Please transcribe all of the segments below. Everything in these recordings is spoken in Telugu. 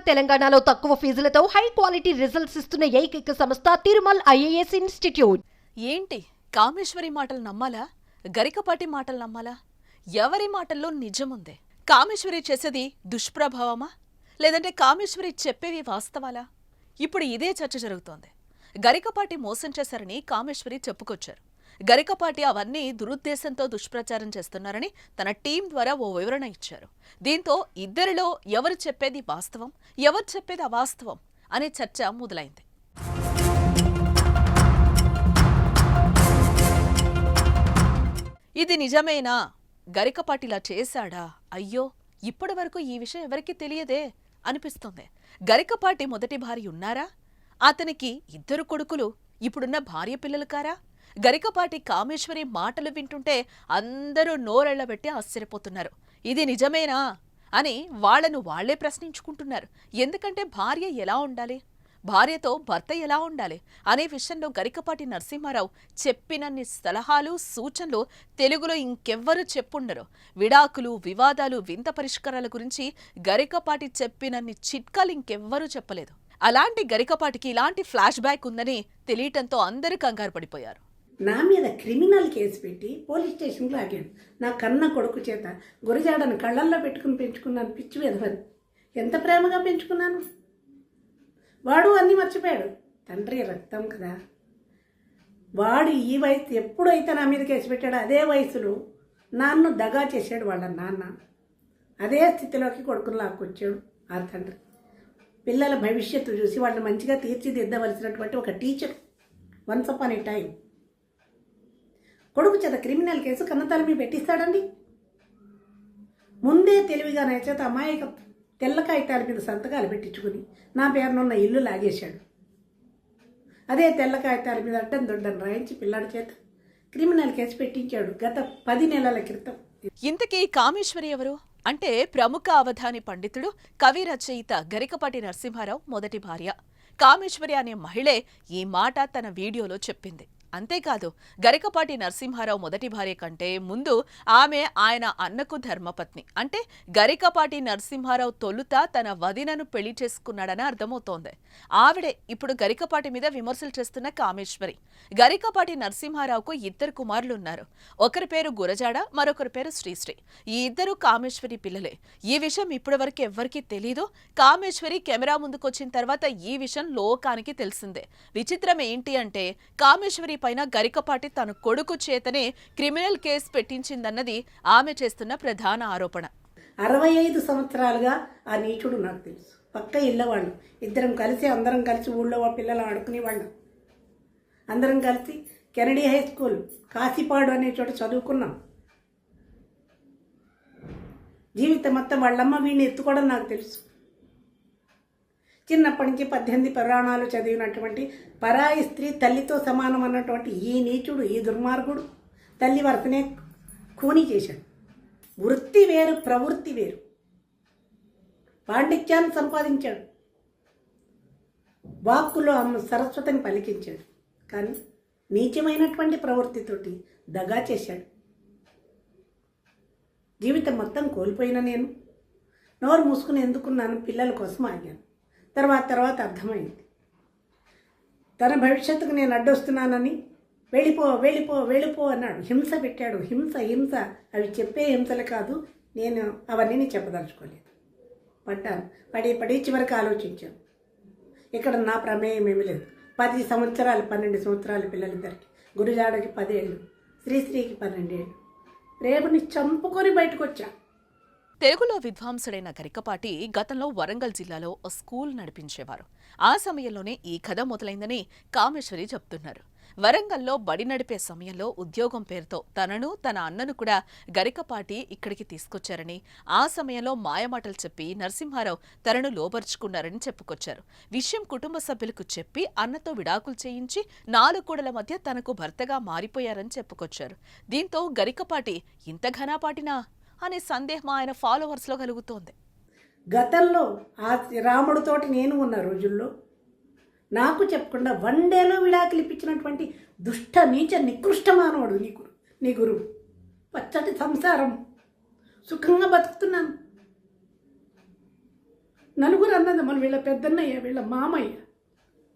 తెలంగాణలో తక్కువ ఫీజులతో హై క్వాలిటీ రిజల్ట్స్ ఇస్తున్న ఏకైక సంస్థ తిరుమల్ ఐఏఎస్ ఇన్స్టిట్యూట్. ఏంటి కామేశ్వరి మాటలు నమ్మాలా? గరికపాటి మాటలు నమ్మాలా? ఎవరి మాటల్లో నిజముందే? కామేశ్వరి చేసేది దుష్ప్రభావమా, లేదంటే కామేశ్వరి చెప్పేవి వాస్తవాలా? ఇప్పుడు ఇదే చర్చ జరుగుతోంది. గరికపాటి మోసం చేశారని కామేశ్వరి చెప్పుకొచ్చారు. గరికపాటి అవన్నీ దురుద్దేశంతో దుష్ప్రచారం చేస్తున్నారని తన టీం ద్వారా ఓ వివరణ ఇచ్చారు. దీంతో ఇద్దరిలో ఎవరు చెప్పేది వాస్తవం, ఎవరు చెప్పేది అవాస్తవం అనే చర్చ మొదలైంది. ఇది నిజమేనా? గరికపాటిలా చేశాడా? అయ్యో, ఇప్పటి వరకు ఈ విషయం ఎవరికీ తెలియదే అనిపిస్తోంది. గరికపాటి మొదటి భార్య ఉన్నారా? అతనికి ఇద్దరు కొడుకులు, ఇప్పుడున్న భార్య పిల్లలు కారా? గరికపాటి కామేశ్వరి మాటలు వింటుంటే అందరూ నోరెళ్లబెట్టి ఆశ్చర్యపోతున్నారు. ఇది నిజమేనా అని వాళ్లను వాళ్లే ప్రశ్నించుకుంటున్నారు. ఎందుకంటే భార్య ఎలా ఉండాలి, భార్యతో భర్త ఎలా ఉండాలి అనే విషయంలో గరికపాటి నరసింహారావు చెప్పినన్ని సలహాలు, సూచనలు తెలుగులో ఇంకెవ్వరూ చెప్పుండరు. విడాకులు, వివాదాలు, వింత పరిష్కారాల గురించి గరికపాటి చెప్పినన్ని చిట్కాలు ఇంకెవ్వరూ చెప్పలేదు. అలాంటి గరికపాటికి ఇలాంటి ఫ్లాష్ బ్యాక్ ఉందని తెలియటంతో అందరూ కంగారు పడిపోయారు. నా మీద క్రిమినల్ కేసు పెట్టి పోలీస్ స్టేషన్కి లాగాడు. నా కన్న కొడుకు చేత గురజాడను కళ్ళల్లో పెట్టుకుని పెంచుకున్నాను. పిచ్చి వెదవని ఎంత ప్రేమగా పెంచుకున్నాను. వాడు అన్నీ మర్చిపోయాడు. తండ్రి రక్తం కదా. వాడు ఈ వయసు ఎప్పుడైతే నా మీద కేసు పెట్టాడో అదే వయసులో నాన్ను దగా చేశాడు వాళ్ళ నాన్న. అదే స్థితిలోకి కొడుకుని లాక్కొచ్చాడు ఆ తండ్రి. పిల్లల భవిష్యత్తు చూసి వాళ్ళని మంచిగా తీర్చిదిద్దవలసినటువంటి ఒక టీచర్ వన్స్ అపాన్ ఏ టైం కొడుకు చేత క్రిమినల్ కేసు కన్నతల మీద పెట్టిస్తాడండి. ముందే తెలివిగానే చేత అమాయక తెల్ల కాగితాల మీద సంతకాలు పెట్టించుకుని నా పేరునున్న ఇల్లు లాగేశాడు. అదే తెల్ల కాగితాల మీద అడ్డం దొడ్డను రాయించి పిల్లాడి చేత క్రిమినల్ కేసు పెట్టించాడు గత 10 నెలల క్రితం. ఇంతకీ కామేశ్వరి ఎవరు అంటే ప్రముఖ అవధాని పండితుడు, కవి, రచయిత గరికపాటి నరసింహారావు మొదటి భార్య. కామేశ్వరి అనే మహిళే ఈ మాట తన వీడియోలో చెప్పింది. అంతేకాదు, గరికపాటి నరసింహారావు మొదటి భార్య కంటే ముందు ఆమె ఆయన అన్నకు ధర్మపత్ని. అంటే గరికపాటి నరసింహారావు తొలుత తన వదినను పెళ్లి చేసుకున్నాడని అర్థమవుతోంది. ఆవిడే ఇప్పుడు గరికపాటి మీద విమర్శలు చేస్తున్న కామేశ్వరి. గరికపాటి నరసింహారావుకు 2 కుమారులున్నారు. ఒకరి పేరు గురజాడ, మరొకరి పేరు శ్రీశ్రీ. ఈ ఇద్దరు కామేశ్వరి పిల్లలే. ఈ విషయం ఇప్పటి వరకు ఎవ్వరికీ తెలీదు. కామేశ్వరి కెమెరా ముందుకొచ్చిన తర్వాత ఈ విషయం లోకానికి తెలిసిందే. విచిత్రం ఏంటి అంటే కామేశ్వరి పైన గరికపాటి తన కొడుకు చేతనే క్రిమినల్ కేసు పెట్టించిందన్నది ఆమె చేస్తున్న ప్రధాన ఆరోపణ. 65 సంవత్సరాలుగా ఆ నీచుడు నాకు తెలుసు. పక్క ఇళ్ళవాళ్ళు అందరం కలిసి ఊళ్ళో పిల్లలు ఆడుకునేవాళ్ళం. అందరం కలిసి కెనడీ హై స్కూల్ కాశీపాడు అనే చోట చదువుకున్నాం. జీవితం మొత్తం వాళ్ళమ్మ వీడిని ఎత్తుకోవడం నాకు తెలుసు. చిన్నప్పటి నుంచి 18 పురాణాలు చదివినటువంటి పరాయి స్త్రీ తల్లితో సమానం అన్నటువంటి ఈ నీచుడు, ఈ దుర్మార్గుడు తల్లి వరసనే ఖూనీ చేశాడు. వృత్తి వేరు, ప్రవృత్తి వేరు. పాండిత్యాన్ని సంపాదించాడు, వాక్కులో అమ్మ సరస్వతిని పలికించాడు. కానీ నీచమైనటువంటి ప్రవృత్తితోటి దగా చేశాడు. జీవితం మొత్తం కోల్పోయిన నేను నోరు మూసుకుని ఎందుకున్నాను, పిల్లల కోసం ఆగాను. తర్వాత అర్థమైంది. తన భవిష్యత్తుకు నేను అడ్డొస్తున్నానని వెళ్ళిపో అన్నాడు. హింస పెట్టాడు. హింస అవి చెప్పే హింసలు కాదు. నేను అవన్నీ చెప్పదలుచుకోలేదు. పడి చివరికి ఆలోచించాను. ఇక్కడ నా ప్రమేయం ఏమీ లేదు. 10 సంవత్సరాలు 12 సంవత్సరాల పిల్లలిద్దరికి, గురుజాడకి 10 ఏళ్ళు, శ్రీశ్రీకి 12 ఏళ్ళు. రేపుని చంపుకొని బయటకు వచ్చా. తెలుగులో విద్వాంసుడైన గరికపాటి గతంలో వరంగల్ జిల్లాలో ఓ స్కూల్ నడిపించేవారు. ఆ సమయంలోనే ఈ కథ మొదలైందని కామేశ్వరి చెప్తున్నారు. వరంగల్లో బడి నడిపే సమయంలో ఉద్యోగం పేరుతో తనను, తన అన్నను కూడా గరికపాటి ఇక్కడికి తీసుకొచ్చారని, ఆ సమయంలో మాయమాటలు చెప్పి నరసింహారావు తనను లోబర్చుకున్నారని చెప్పుకొచ్చారు. విషయం కుటుంబ సభ్యులకు చెప్పి అన్నతో విడాకులు చేయించి 4 గోడల మధ్య తనకు భర్తగా మారిపోయారని చెప్పుకొచ్చారు. దీంతో గరికపాటి ఇంత ఘనాపాటినా అనే సందేహం ఆయన ఫాలోవర్స్లో కలుగుతోంది. గతంలో ఆ రాముడితోటి నేను ఉన్న రోజుల్లో నాకు చెప్పకుండా 1 డేలో విడాకులు ఇప్పించినటువంటి దుష్ట నీచ నికృష్ట మానవుడు నీ గురువు. పచ్చటి సంసారం, సుఖంగా బతుకుతున్నాను. నలుగురు అన్నదమ్ములు, వీళ్ళ పెద్దన్నయ్య, వీళ్ళ మామయ్య,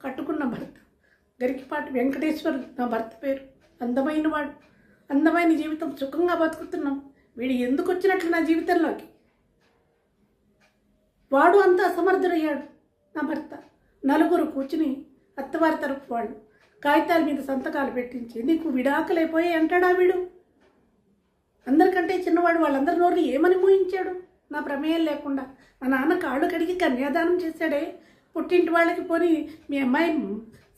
కట్టుకున్న భర్త గరికపాటి వెంకటేశ్వర్ నా భర్త పేరు. అందమైన వాడు, అందమైన జీవితం, సుఖంగా బతుకుతున్నాం. వీడు ఎందుకు వచ్చినట్లు నా జీవితంలోకి? వాడు అంత అసమర్థుడయ్యాడు నా భర్త. నలుగురు కూర్చుని అత్తవారి తరపు వాళ్ళు కాగితాల మీద సంతకాలు పెట్టించి నీకు విడాకులైపోయి అంటాడా వీడు? అందరికంటే చిన్నవాడు. వాళ్ళందరి నోరు ఏమని మూయించాడు? నా ప్రమేయం లేకుండా మా నాన్న కాళ్ళు కడిగి కన్యాదానం చేశాడే. పుట్టింటి వాళ్ళకి పోని మీ అమ్మాయి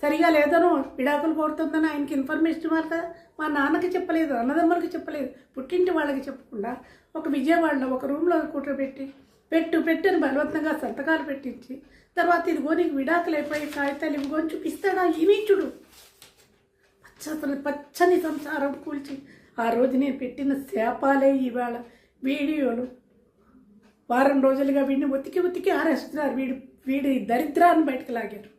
సరిగా లేదనో విడాకులు కోరుతుందని ఆయనకి ఇన్ఫర్మేషన్ ఇవ్వాలి కదా. మా నాన్నకి చెప్పలేదు, అన్నదమ్ములకి చెప్పలేదు, పుట్టింటి వాళ్ళకి చెప్పకుండా ఒక విజయవాడలో ఒక రూమ్లో కూర్చోబెట్టి పెట్టని బలవంతంగా సంతకాలు పెట్టించి తర్వాత ఇదిగో నీకు విడాకులు అయిపోయి కాగితాలు ఇవ్వని చూపిస్తాడా ఈ నీచుడు? పచ్చని సంసారం కూల్చి ఆ రోజు నేను పెట్టిన శాపాలే ఇవాళ వీడియోలు. వారం రోజులుగా వీడిని ఉతికి ఆరేస్తున్నారు. వీడి దరిద్రాన్ని బయటకు లాగారు.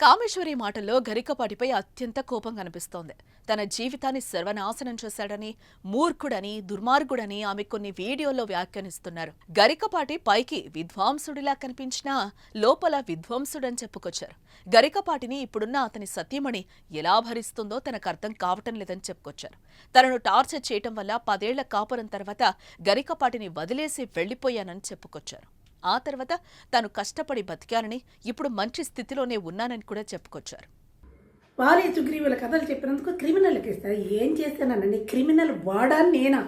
కామేశ్వరి మాటల్లో గరికపాటిపై అత్యంత కోపం కనిపిస్తోంది. తన జీవితాన్ని సర్వనాశనం చేశాడని, మూర్ఖుడని, దుర్మార్గుడని ఆమె కొన్ని వీడియోల్లో వ్యాఖ్యానిస్తున్నారు. గరికపాటి పైకి విద్వాంసుడిలా కనిపించినా లోపల విధ్వంసుడని చెప్పుకొచ్చారు. గరికపాటిని ఇప్పుడున్న అతని సతీమణి ఎలా భరిస్తుందో తనకు అర్థం కావటం లేదని చెప్పుకొచ్చారు. తనను టార్చర్ చేయటం వల్ల 10 ఏళ్ల కాపురం తర్వాత గరికపాటిని వదిలేసి వెళ్లిపోయానని చెప్పుకొచ్చారు. ఆ తర్వాత తాను కష్టపడి బతికానని, ఇప్పుడు మంచి స్థితిలోనే ఉన్నానని కూడా చెప్పుకొచ్చారు. వారే సుగ్రీవుల కథలు చెప్పినందుకు క్రిమినల్కి ఇస్తారు. ఏం చేశానండి? క్రిమినల్ వాడా నేనా?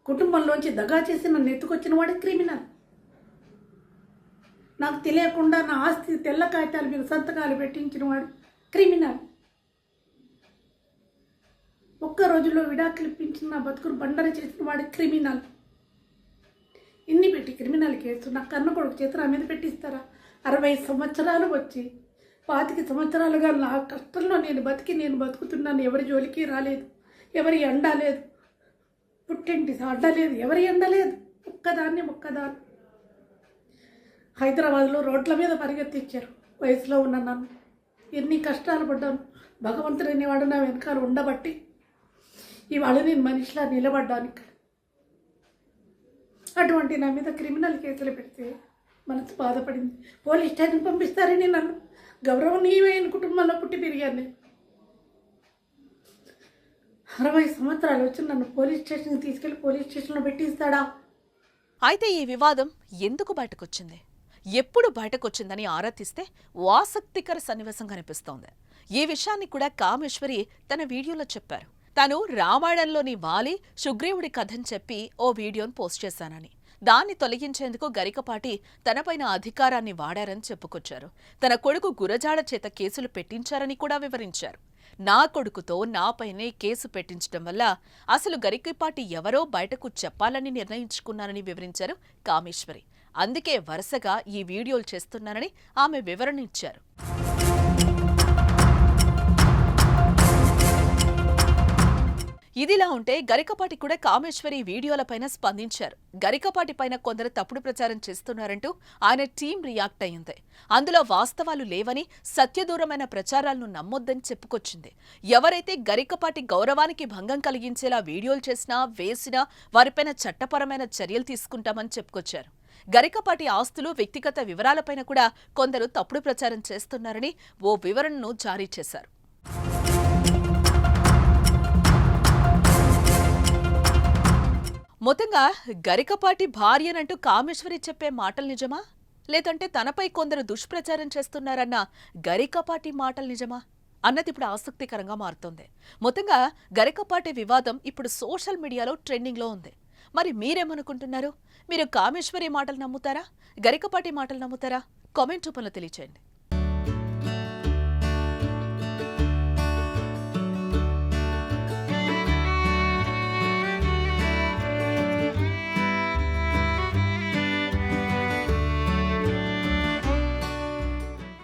కుటుంబంలోంచి దగా చేసి నన్ను ఎత్తుకొచ్చిన వాడు క్రిమినల్. నాకు తెలియకుండా నా ఆస్తి తెల్ల కాగితాల మీద సంతకాలు పెట్టించిన వాడు క్రిమినల్. ఒక్క రోజులో విడాకులు ఇప్పించిన నా బతుకును బండర చేసిన వాడు క్రిమినల్. ఇన్ని పెట్టి క్రిమినల్ కేసు నా కన్న కొడుకు చేత నా మీద పెట్టిస్తారా? 60 సంవత్సరాలు వచ్చి 25 సంవత్సరాలుగా నా కష్టంలో నేను బతుకుతున్నాను. ఎవరి జోలికి రాలేదు, ఎవరి ఎండ లేదు, పుట్టింటి అడ్డ లేదు, ఎవరి ఎండ లేదు. ఒక్కదాన్ని హైదరాబాద్లో రోడ్ల మీద పరిగెత్తించారు. వయసులో ఉన్న నన్ను ఎన్ని కష్టాలు పడ్డాను. భగవంతుడు అనేవాడు నా వెనకాల ఉండబట్టి ఇవాళ నేను మనిషిలా నిలబడ్డానికి. అటువంటి నా మీద క్రిమినల్ కేసులు పెడితే మనసు బాధపడింది. పోలీస్ స్టేషన్ పంపిస్తారని నన్ను గౌరవనీయమైన కుటుంబంలో పుట్టి పెరిగాను నేను. 60 సంవత్సరాలు వచ్చి నన్ను పోలీస్ స్టేషన్కి తీసుకెళ్లి పోలీస్ స్టేషన్లో పెట్టిస్తాడా? అయితే ఈ వివాదం ఎందుకు బయటకొచ్చింది, ఎప్పుడు బయటకొచ్చిందని ఆరా తీస్తే ఓ ఆసక్తికర సన్నివేశం కనిపిస్తోంది. ఈ విషయాన్ని కూడా కామేశ్వరి తన వీడియోలో చెప్పారు. తాను రామాయణంలోని వాలి, సుగ్రీవుడి కథని చెప్పి ఓ వీడియోను పోస్ట్ చేశానని, దాన్ని తొలగించేందుకు గరికపాటి తనపైన అధికారాన్ని వాడారని చెప్పుకొచ్చారు. తన కొడుకు గురజాడ చేత కేసులు పెట్టించారని కూడా వివరించారు. నా కొడుకుతో నాపైనే కేసు పెట్టించడం వల్ల అసలు గరికపాటి ఎవరో బయటకు చెప్పాలని నిర్ణయించుకున్నానని వివరించారు కామేశ్వరి. అందుకే వరుసగా ఈ వీడియోలు చేస్తున్నానని ఆమె వివరణ ఇచ్చారు. ఇదిలా ఉంటే గరికపాటి కూడా కామేశ్వరి వీడియోలపైన స్పందించారు. గరికపాటి పైన కొందరు తప్పుడు ప్రచారం చేస్తున్నారంటూ ఆయన టీం రియాక్ట్ అయ్యింది. అందులో వాస్తవాలు లేవని, సత్యదూరమైన ప్రచారాలను నమ్మొద్దని చెప్పుకొచ్చింది. ఎవరైతే గరికపాటి గౌరవానికి భంగం కలిగించేలా వీడియోలు చేసినా, వేసినా వారిపైన చట్టపరమైన చర్యలు తీసుకుంటామని చెప్పుకొచ్చారు. గరికపాటి ఆస్తులు, వ్యక్తిగత వివరాలపైన కూడా కొందరు తప్పుడు ప్రచారం చేస్తున్నారని ఓ వివరణను జారీ చేశారు. మొత్తంగా గరికపాటి భార్యనంటూ కామేశ్వరి చెప్పే మాటలు నిజమా, లేదంటే తనపై కొందరు దుష్ప్రచారం చేస్తున్నారన్న గరికపాటి మాటలు నిజమా అన్నది ఇప్పుడు ఆసక్తికరంగా మారుతోంది. మొత్తంగా గరికపాటి వివాదం ఇప్పుడు సోషల్ మీడియాలో ట్రెండింగ్లో ఉంది. మరి మీరేమనుకుంటున్నారు? మీరు కామేశ్వరి మాటలు నమ్ముతారా, గరికపాటి మాటలు నమ్ముతారా? కామెంట్ రూపంలో తెలియచేయండి.